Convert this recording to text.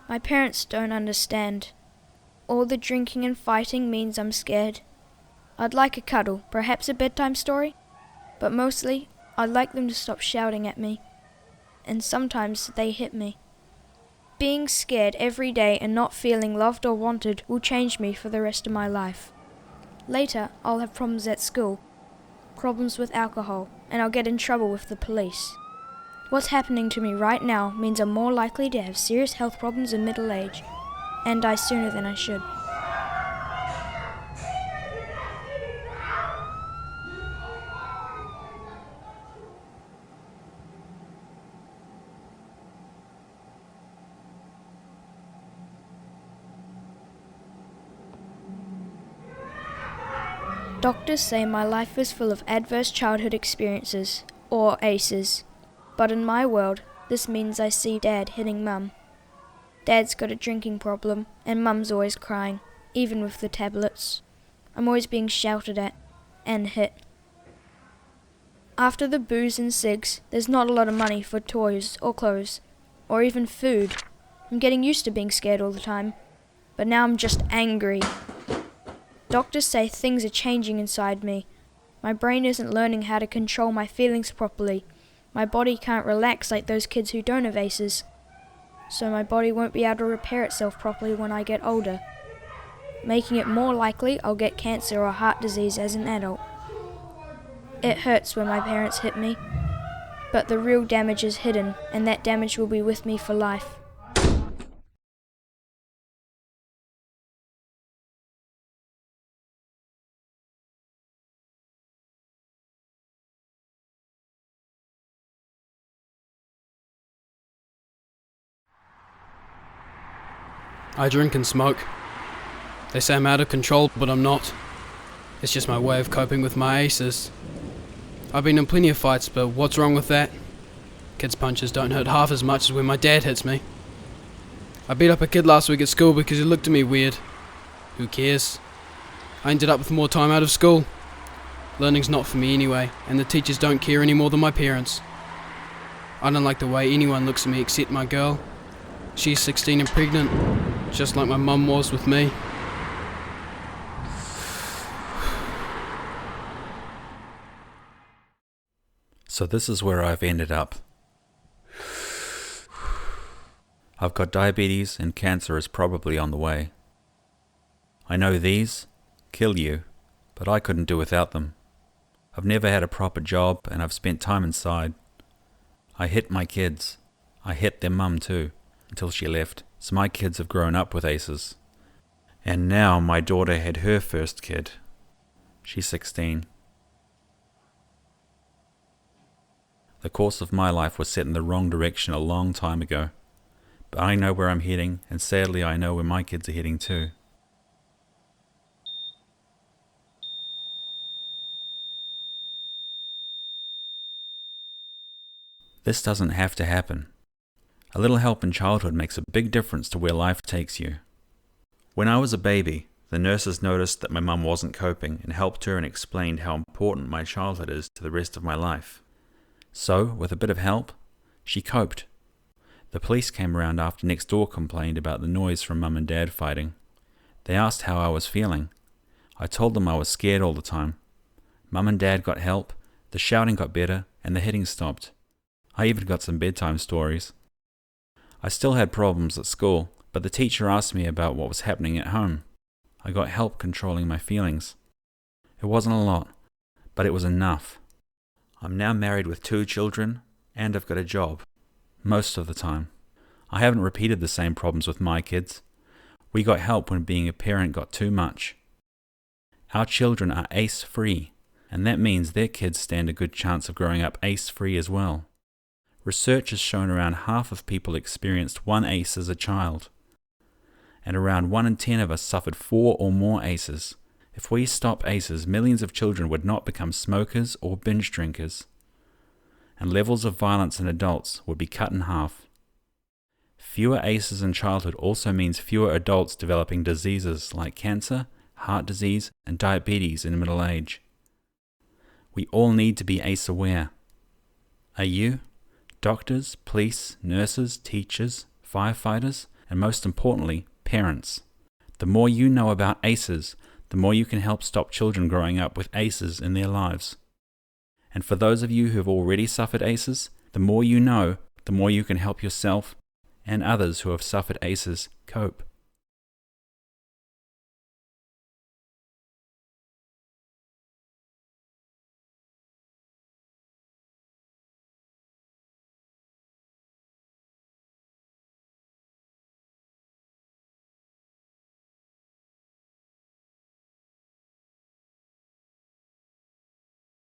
My parents don't understand. All the drinking and fighting means I'm scared. I'd like a cuddle, perhaps a bedtime story, but mostly I'd like them to stop shouting at me. And sometimes they hit me. Being scared every day and not feeling loved or wanted will change me for the rest of my life. Later, I'll have problems at school, problems with alcohol, and I'll get in trouble with the police. What's happening to me right now means I'm more likely to have serious health problems in middle age, and die sooner than I should. Doctors say my life is full of adverse childhood experiences, or ACEs. But in my world, this means I see Dad hitting Mum. Dad's got a drinking problem, and Mum's always crying, even with the tablets. I'm always being shouted at, and hit. After the booze and cigs, there's not a lot of money for toys or clothes, or even food. I'm getting used to being scared all the time, but now I'm just angry. Doctors say things are changing inside me. My brain isn't learning how to control my feelings properly. My body can't relax like those kids who don't have ACEs. So my body won't be able to repair itself properly when I get older, making it more likely I'll get cancer or heart disease as an adult. It hurts when my parents hit me, but the real damage is hidden, and that damage will be with me for life. I drink and smoke. They say I'm out of control, but I'm not. It's just my way of coping with my ACEs. I've been in plenty of fights, but what's wrong with that? Kids' punches don't hurt half as much as when my dad hits me. I beat up a kid last week at school because he looked at me weird. Who cares? I ended up with more time out of school. Learning's not for me anyway, and the teachers don't care any more than my parents. I don't like the way anyone looks at me except my girl. She's 16 and pregnant, just like my mum was with me. So this is where I've ended up. I've got diabetes and cancer is probably on the way. I know these kill you, but I couldn't do without them. I've never had a proper job and I've spent time inside. I hit my kids. I hit their mum too, until she left. So my kids have grown up with ACEs. And now my daughter had her first kid. She's 16. The course of my life was set in the wrong direction a long time ago. But I know where I'm heading, and sadly I know where my kids are heading too. This doesn't have to happen. A little help in childhood makes a big difference to where life takes you. When I was a baby, the nurses noticed that my mum wasn't coping and helped her and explained how important my childhood is to the rest of my life. So, with a bit of help, she coped. The police came around after next door complained about the noise from Mum and Dad fighting. They asked how I was feeling. I told them I was scared all the time. Mum and Dad got help, the shouting got better, and the hitting stopped. I even got some bedtime stories. I still had problems at school, but the teacher asked me about what was happening at home. I got help controlling my feelings. It wasn't a lot, but it was enough. I'm now married with 2 children, and I've got a job. Most of the time. I haven't repeated the same problems with my kids. We got help when being a parent got too much. Our children are ACE-free, and that means their kids stand a good chance of growing up ACE-free as well. Research has shown around half of people experienced 1 ACE as a child, and around 1 in 10 of us suffered 4 or more ACEs. If we stop ACEs, millions of children would not become smokers or binge drinkers, and levels of violence in adults would be cut in half. Fewer ACEs in childhood also means fewer adults developing diseases like cancer, heart disease, and diabetes in middle age. We all need to be ACE aware. Are you? Doctors, police, nurses, teachers, firefighters, and most importantly, parents. The more you know about ACEs, the more you can help stop children growing up with ACEs in their lives. And for those of you who have already suffered ACEs, the more you know, the more you can help yourself and others who have suffered ACEs cope.